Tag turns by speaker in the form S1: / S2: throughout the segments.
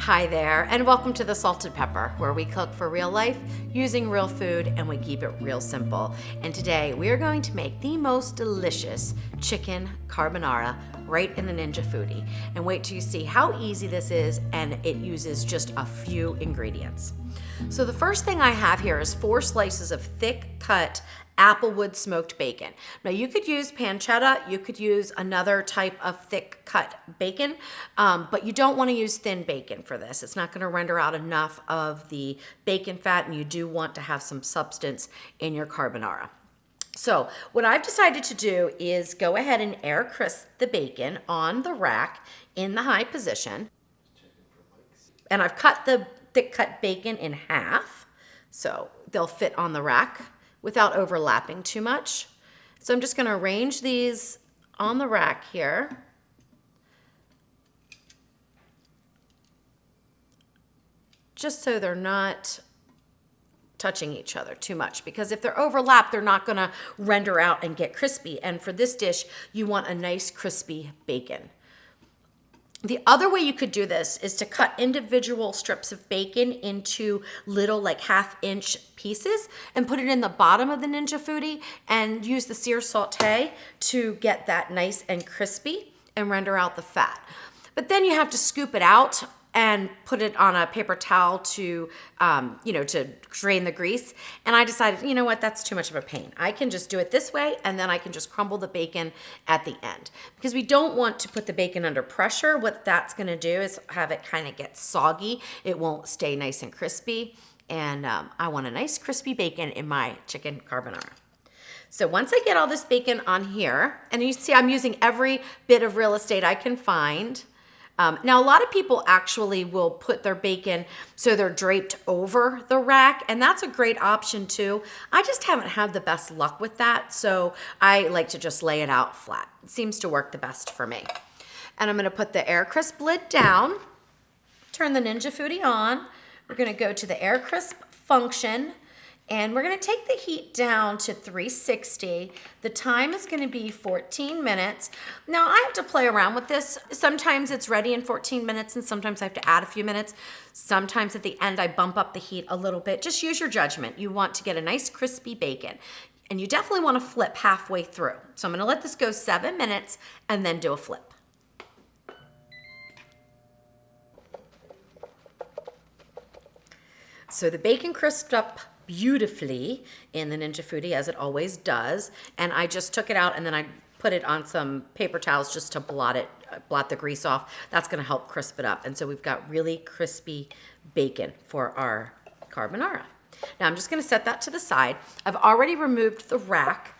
S1: Hi there, and welcome to the Salted Pepper, where we cook for real life using real food and we keep it real simple. And today we are going to make the most delicious chicken carbonara right in the Ninja Foodi. And wait till you see how easy this is, and it uses just a few ingredients. So the first thing I have here is 4 slices of thick cut applewood smoked bacon. Now you could use pancetta, you could use another type of thick cut bacon, but you don't want to use thin bacon for this. It's not going to render out enough of the bacon fat, and you do want to have some substance in your carbonara. So what I've decided to do is go ahead and air crisp the bacon on the rack in the high position. And I've cut the thick cut bacon in half, so they'll fit on the rack without overlapping too much. So I'm just gonna arrange these on the rack here. Just so they're not touching each other too much, because if they're overlapped, they're not gonna render out and get crispy. And for this dish, you want a nice crispy bacon. The other way you could do this is to cut individual strips of bacon into little like 1/2 inch pieces and put it in the bottom of the Ninja Foodi and use the sear saute to get that nice and crispy and render out the fat. But then you have to scoop it out and put it on a paper towel to, to drain the grease. And I decided, you know what, that's too much of a pain. I can just do it this way, and then I can just crumble the bacon at the end. Because we don't want to put the bacon under pressure. What that's gonna do is have it kind of get soggy. It won't stay nice and crispy. And I want a nice crispy bacon in my chicken carbonara. So once I get all this bacon on here, and you see I'm using every bit of real estate I can find. Now, a lot of people actually will put their bacon so they're draped over the rack, and that's a great option too. I just haven't had the best luck with that, so I like to just lay it out flat. It seems to work the best for me. And I'm gonna put the air crisp lid down, turn the Ninja Foodi on. We're gonna go to the air crisp function, and we're gonna take the heat down to 360. The time is gonna be 14 minutes. Now I have to play around with this. Sometimes it's ready in 14 minutes and sometimes I have to add a few minutes. Sometimes at the end I bump up the heat a little bit. Just use your judgment. You want to get a nice crispy bacon. And you definitely wanna flip halfway through. So I'm gonna let this go 7 minutes and then do a flip. So the bacon crisped up beautifully in the Ninja Foodi, as it always does, and I just took it out and then I put it on some paper towels just to blot the grease off. That's going to help crisp it up, and so we've got really crispy bacon for our carbonara. Now I'm just going to set that to the side. I've already removed the rack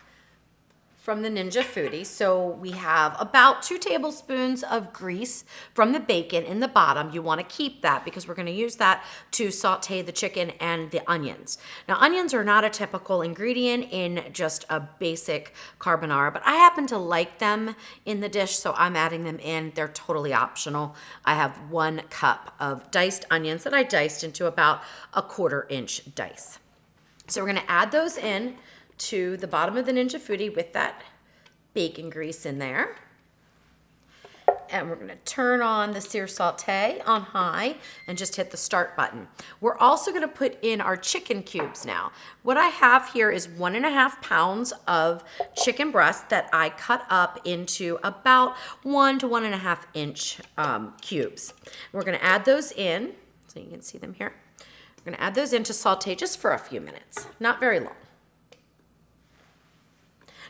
S1: from the Ninja Foodi, so we have about 2 tablespoons of grease from the bacon in the bottom. You want to keep that because we're going to use that to saute the chicken and the onions. Now, onions are not a typical ingredient in just a basic carbonara, but I happen to like them in the dish, so I'm adding them in. They're totally optional. I have 1 cup of diced onions that I diced into about a 1/4 inch dice. So we're going to add those in to the bottom of the Ninja Foodi with that bacon grease in there. And we're gonna turn on the sear saute on high and just hit the start button. We're also gonna put in our chicken cubes now. What I have here is 1.5 pounds of chicken breast that I cut up into about 1 to 1.5 inch cubes. We're gonna add those in, so you can see them here. We're gonna add those in to saute just for a few minutes, not very long.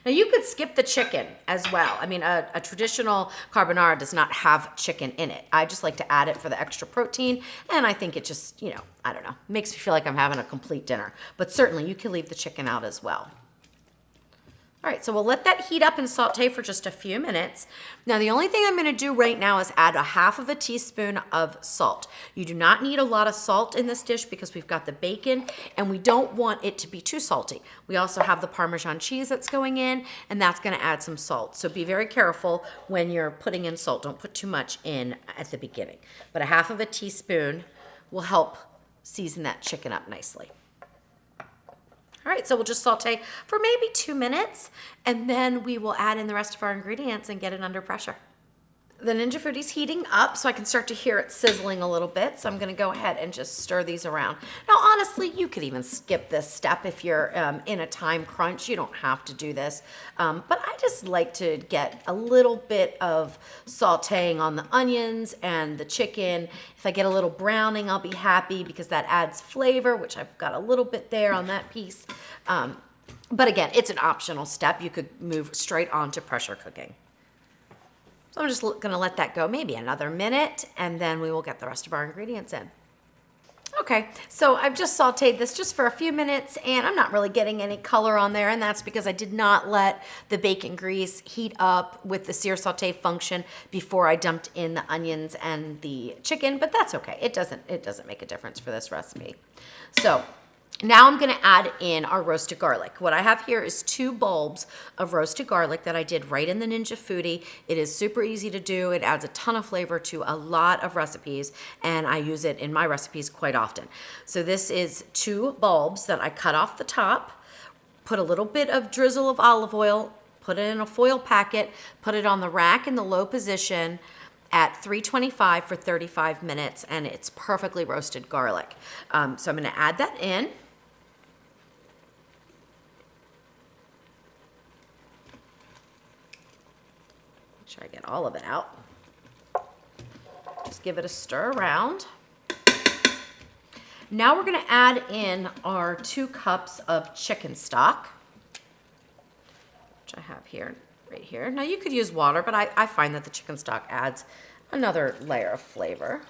S1: Now you could skip the chicken as well. I mean, a traditional carbonara does not have chicken in it. I just like to add it for the extra protein, and I think it just, I don't know, makes me feel like I'm having a complete dinner. But certainly you can leave the chicken out as well. All right, so we'll let that heat up and saute for just a few minutes. Now, the only thing I'm gonna do right now is add 1/2 teaspoon of salt. You do not need a lot of salt in this dish because we've got the bacon and we don't want it to be too salty. We also have the Parmesan cheese that's going in, and that's gonna add some salt. So be very careful when you're putting in salt. Don't put too much in at the beginning. But 1/2 teaspoon will help season that chicken up nicely. All right, so we'll just saute for maybe 2 minutes, and then we will add in the rest of our ingredients and get it under pressure. The Ninja Foodi's heating up, so I can start to hear it sizzling a little bit. So I'm gonna go ahead and just stir these around. Now, honestly, you could even skip this step if you're in a time crunch. You don't have to do this. But I just like to get a little bit of sauteing on the onions and the chicken. If I get a little browning, I'll be happy because that adds flavor, which I've got a little bit there on that piece. But again, it's an optional step. You could move straight on to pressure cooking. So I'm just gonna let that go maybe another minute, and then we will get the rest of our ingredients in. Okay, so I've just sauteed this just for a few minutes, and I'm not really getting any color on there, and that's because I did not let the bacon grease heat up with the sear saute function before I dumped in the onions and the chicken, but that's okay. It doesn't make a difference for this recipe. So now I'm gonna add in our roasted garlic. What I have here is 2 bulbs of roasted garlic that I did right in the Ninja Foodi. It is super easy to do. It adds a ton of flavor to a lot of recipes, and I use it in my recipes quite often. So this is 2 bulbs that I cut off the top, put a little bit of drizzle of olive oil, put it in a foil packet, put it on the rack in the low position at 325 for 35 minutes, and it's perfectly roasted garlic. So I'm gonna add that in. Make sure I get all of it out. Just give it a stir around. Now we're gonna add in our 2 cups of chicken stock, which I have here, right here. Now you could use water, but I find that the chicken stock adds another layer of flavor.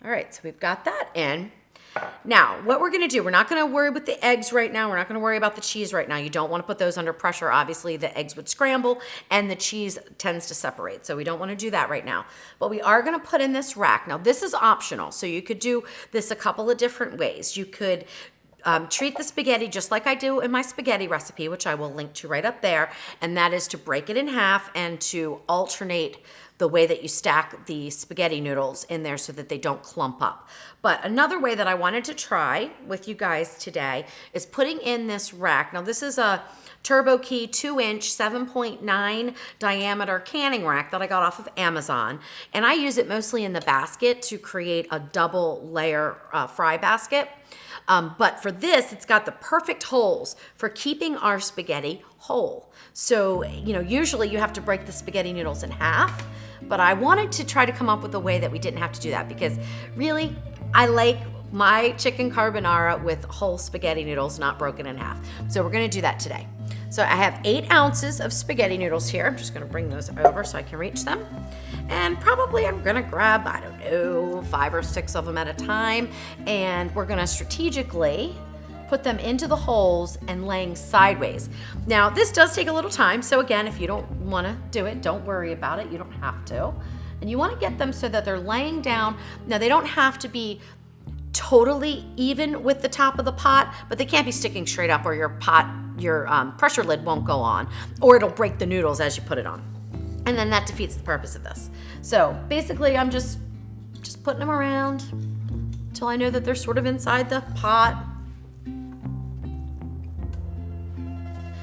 S1: All right, so we've got that in. Now, what we're gonna do, we're not gonna worry with the eggs right now. We're not gonna worry about the cheese right now. You don't wanna put those under pressure. Obviously, the eggs would scramble and the cheese tends to separate. So we don't wanna do that right now. But we are gonna put in this rack. Now, this is optional. So you could do this a couple of different ways. You could treat the spaghetti just like I do in my spaghetti recipe, which I will link to right up there. And that is to break it in half and to alternate the way that you stack the spaghetti noodles in there so that they don't clump up. But another way that I wanted to try with you guys today is putting in this rack. Now this is a Turbo Key 2-inch 7.9 diameter canning rack that I got off of Amazon. And I use it mostly in the basket to create a double layer fry basket. But for this, it's got the perfect holes for keeping our spaghetti whole. So, you know, usually you have to break the spaghetti noodles in half, but I wanted to try to come up with a way that we didn't have to do that because really, I like my chicken carbonara with whole spaghetti noodles, not broken in half. So we're gonna do that today. So I have 8 ounces of spaghetti noodles here. I'm just gonna bring those over so I can reach them. And probably I'm gonna grab, I don't know, 5 or 6 of them at a time. And we're gonna strategically put them into the holes and laying sideways. Now, this does take a little time. So again, if you don't wanna do it, don't worry about it. You don't have to. And you wanna get them so that they're laying down. Now, they don't have to be totally even with the top of the pot, but they can't be sticking straight up or your pressure lid won't go on, or it'll break the noodles as you put it on. And then that defeats the purpose of this. So basically I'm just putting them around until I know that they're sort of inside the pot.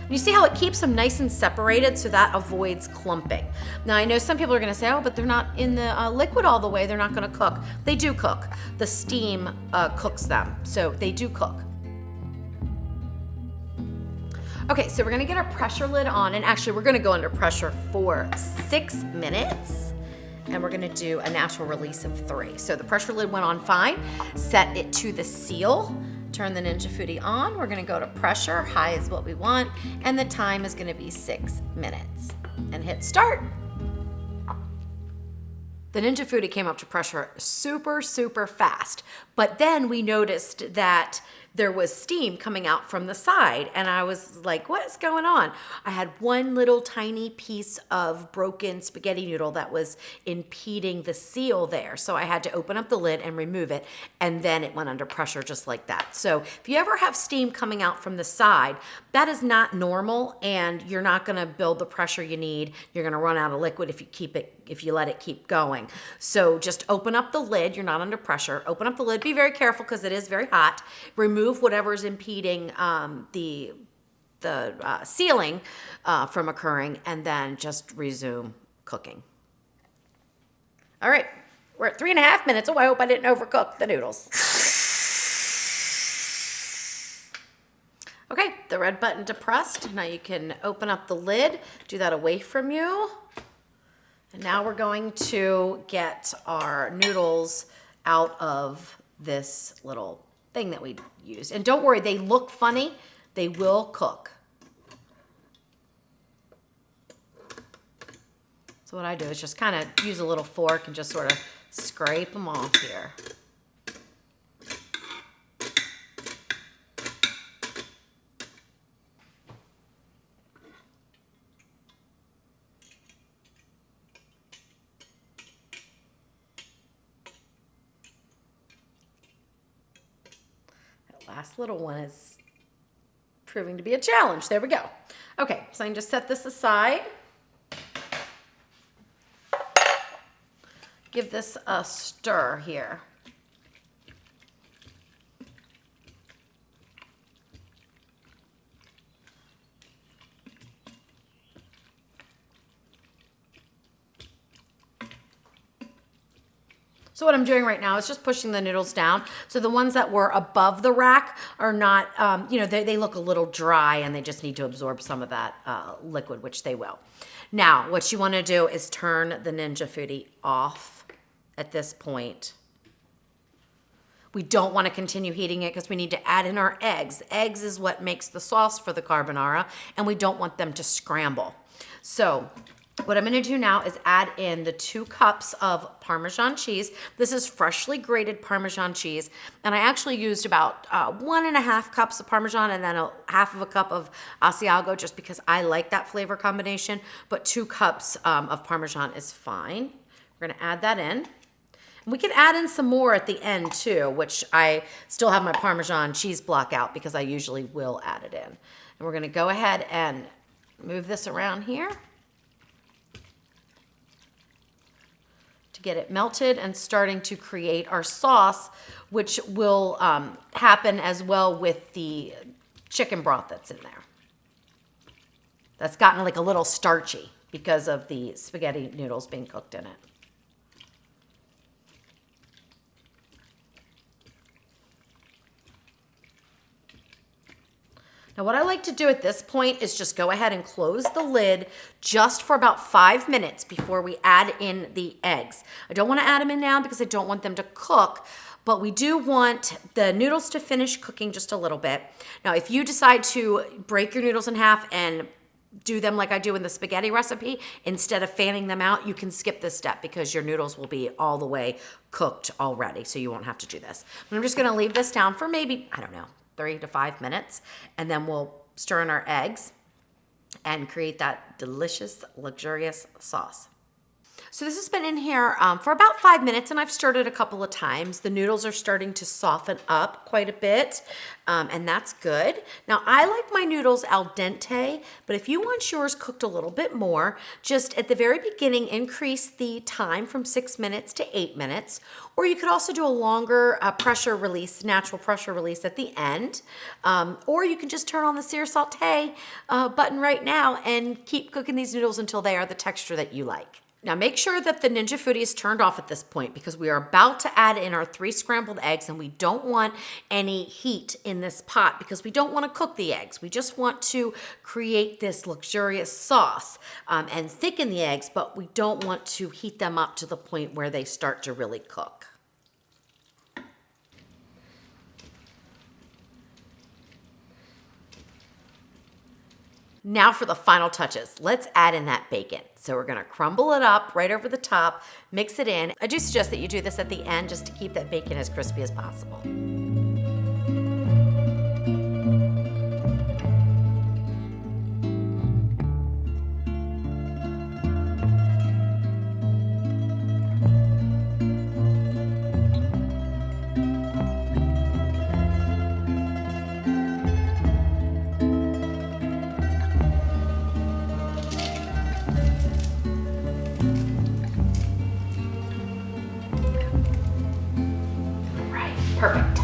S1: You see how it keeps them nice and separated so that avoids clumping. Now I know some people are gonna say, oh, but they're not in the liquid all the way, they're not gonna cook. They do cook. The steam cooks them, so they do cook. Okay, so we're gonna get our pressure lid on, and actually we're gonna go under pressure for 6 minutes, and we're gonna do a natural release of 3. So the pressure lid went on fine, set it to the seal, turn the Ninja Foodi on. We're gonna go to pressure, high is what we want, and the time is gonna be 6 minutes. And hit start. The Ninja Foodi came up to pressure super, super fast, but then we noticed that there was steam coming out from the side, and I was like, what is going on? I had one little tiny piece of broken spaghetti noodle that was impeding the seal there, so I had to open up the lid and remove it, and then it went under pressure just like that. So if you ever have steam coming out from the side, that is not normal, and you're not gonna build the pressure you need. You're gonna run out of liquid if you let it keep going. So just open up the lid. You're not under pressure. Open up the lid. Be very careful because it is very hot. Remove whatever's impeding the sealing from occurring, and then just resume cooking. All right, we're at 3.5 minutes. Oh, I hope I didn't overcook the noodles. Okay, the red button depressed. Now you can open up the lid, do that away from you. And now we're going to get our noodles out of this little thing that we used. And don't worry, they look funny. They will cook. So what I do is just kind of use a little fork and just sort of scrape them off here. Last little one is proving to be a challenge. There we go. Okay, so I can just set this aside. Give this a stir here. So what I'm doing right now is just pushing the noodles down. So the ones that were above the rack are not, they look a little dry and they just need to absorb some of that liquid, which they will. Now, what you want to do is turn the Ninja Foodi off at this point. We don't want to continue heating it because we need to add in our eggs. Eggs is what makes the sauce for the carbonara, and we don't want them to scramble. So what I'm going to do now is add in the 2 cups of Parmesan cheese. This is freshly grated Parmesan cheese, and I actually used about 1.5 cups of Parmesan and then half of a cup of Asiago just because I like that flavor combination, but 2 cups of Parmesan is fine. We're going to add that in. We can add in some more at the end too, which I still have my Parmesan cheese block out because I usually will add it in. And we're going to go ahead and move this around here to get it melted and starting to create our sauce, which will happen as well with the chicken broth that's in there. That's gotten like a little starchy because of the spaghetti noodles being cooked in it. Now what I like to do at this point is just go ahead and close the lid just for about 5 minutes before we add in the eggs. I don't want to add them in now because I don't want them to cook, but we do want the noodles to finish cooking just a little bit. Now if you decide to break your noodles in half and do them like I do in the spaghetti recipe, instead of fanning them out, you can skip this step because your noodles will be all the way cooked already, so you won't have to do this. But I'm just going to leave this down for maybe, I don't know, 3 to 5 minutes, and then we'll stir in our eggs and create that delicious, luxurious sauce. So this has been in here for about 5 minutes, and I've stirred it a couple of times. The noodles are starting to soften up quite a bit, and that's good. Now, I like my noodles al dente, but if you want yours cooked a little bit more, just at the very beginning, increase the time from 6 minutes to 8 minutes, or you could also do a longer pressure release, natural pressure release at the end, or you can just turn on the sear saute button right now and keep cooking these noodles until they are the texture that you like. Now make sure that the Ninja Foodi is turned off at this point because we are about to add in our 3 scrambled eggs, and we don't want any heat in this pot because we don't want to cook the eggs. We just want to create this luxurious sauce and thicken the eggs, but we don't want to heat them up to the point where they start to really cook. Now for the final touches. Let's add in that bacon. So we're gonna crumble it up right over the top, mix it in. I do suggest that you do this at the end just to keep that bacon as crispy as possible. Perfect.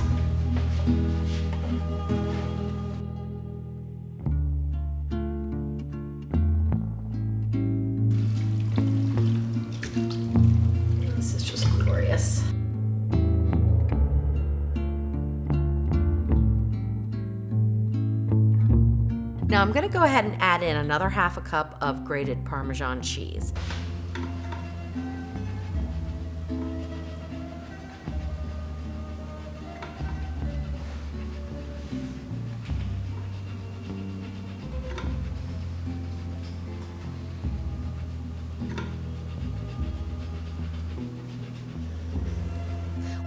S1: This Now I'm gonna go ahead and add in another half a cup of grated Parmesan cheese.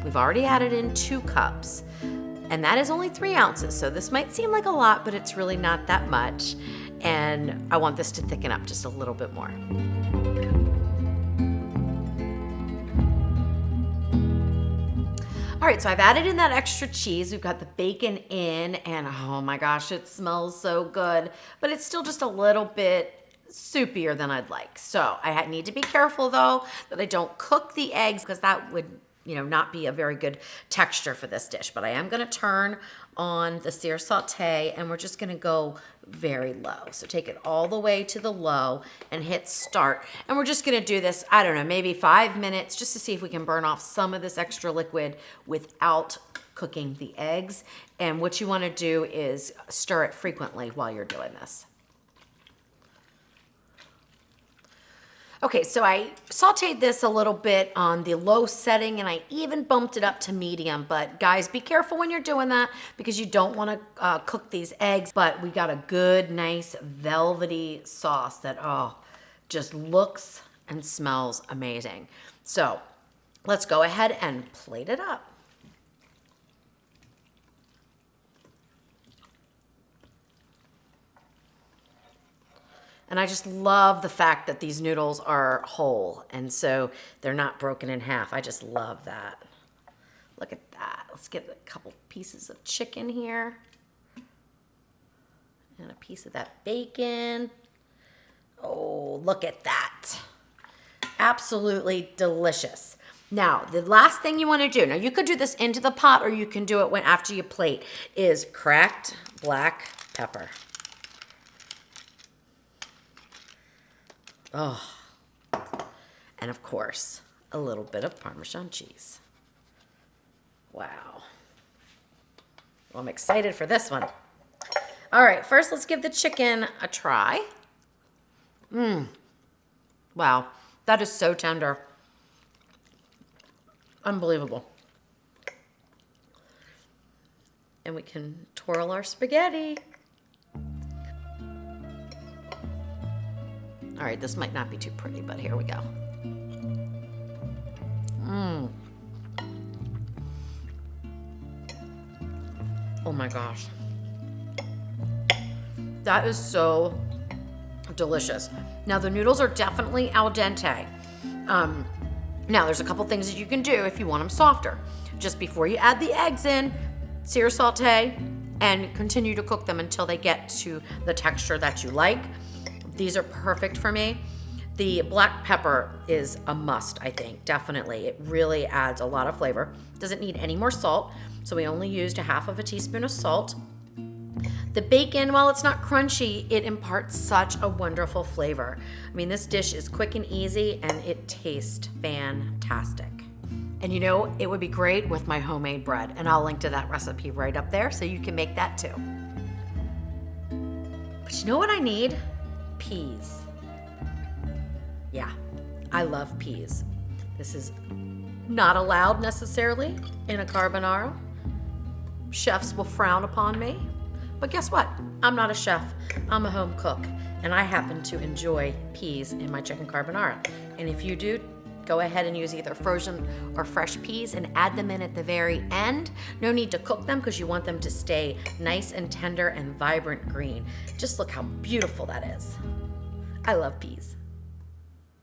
S1: We've already added in 2 cups, and that is only 3 ounces. So this might seem like a lot, but it's really not that much. And I want this to thicken up just a little bit more. All right, so I've added in that extra cheese. We've got the bacon in, and oh my gosh, it smells so good, but it's still just a little bit soupier than I'd like. So I need to be careful though that I don't cook the eggs, because that would, not be a very good texture for this dish. But I am gonna turn on the sear saute, and we're just gonna go very low. So take it all the way to the low and hit start. And we're just gonna do this, I don't know, maybe 5 minutes, just to see if we can burn off some of this extra liquid without cooking the eggs. And what you wanna do is stir it frequently while you're doing this. Okay, so I sauteed this a little bit on the low setting, and I even bumped it up to medium. But guys, be careful when you're doing that, because you don't want to cook these eggs. But we got a good, nice, velvety sauce that, just looks and smells amazing. So let's go ahead and plate it up. And I just love the fact that these noodles are whole, and so they're not broken in half. I just love that. Look at that. Let's get a couple pieces of chicken here. And a piece of that bacon. Oh, look at that. Absolutely delicious. Now, the last thing you want to do, now you could do this into the pot, or you can do it after you plate, is cracked black pepper. Oh, and of course, a little bit of Parmesan cheese. Wow. Well, I'm excited for this one. All right, first let's give the chicken a try. Wow, that is so tender. Unbelievable. And we can twirl our spaghetti. All right, this might not be too pretty, but here we go. Oh my gosh. That is so delicious. Now the noodles are definitely al dente. Now there's a couple things that you can do if you want them softer. Just before you add the eggs in, sear saute, and continue to cook them until they get to the texture that you like. These are perfect for me. The black pepper is a must, I think, definitely. It really adds a lot of flavor. Doesn't need any more salt, so we only used a half of a teaspoon of salt. The bacon, while it's not crunchy, it imparts such a wonderful flavor. I mean, this dish is quick and easy, and it tastes fantastic. And it would be great with my homemade bread, and I'll link to that recipe right up there so you can make that too. But you know what I need? Peas. Yeah, I love peas. This is not allowed necessarily in a carbonara. Chefs will frown upon me. But guess what? I'm not a chef. I'm a home cook. And I happen to enjoy peas in my chicken carbonara. And if you do, go ahead and use either frozen or fresh peas and add them in at the very end. No need to cook them, because you want them to stay nice and tender and vibrant green. Just look how beautiful that is. I love peas.